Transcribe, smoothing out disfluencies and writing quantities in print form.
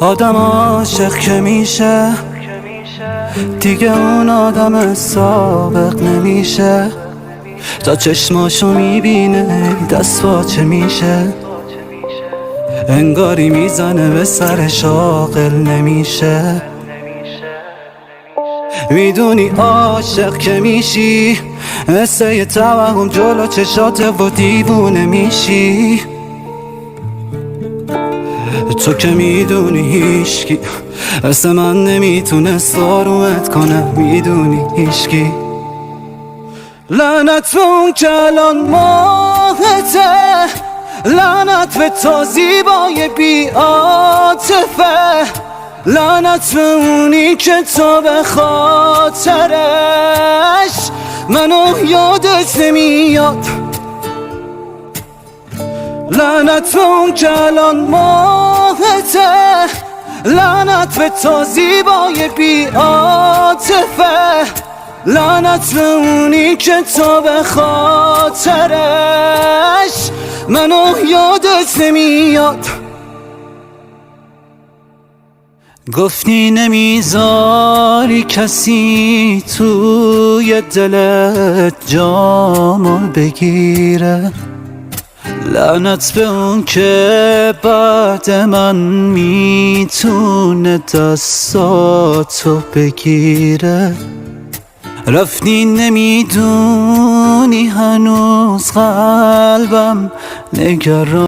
آدم عاشق که میشه دیگه اون آدم سابق نمیشه. تا چشماشو میبینه دست پاچه میشه، انگاری میزنه به سرش عاقل نمیشه. میدونی عاشق که میشی مثل یه توهم جلو چشاته و دیوونه میشی. تو که میدونی هیچکی مثل من نمیتونست آرومت کنه، میدونی هیچکی. لعنت به اون که الان ماهته، لعنت به تو زیبای بی عاطفه، لعنت به اونی که تو به خاطرش منو یادت نمیاد. لعنت به اون که الان ماهته، لعنت به تو زیبای بی عاطفه، لعنت به اونی که تو به خاطرش منو یادت نمیاد. گفتی نمیذاری کسی توی دلت جامو بگیره، لعنت به اون که بعد من میتونه دستاتو بگیره. رفتی نمیدونی هنوز قلبم نگران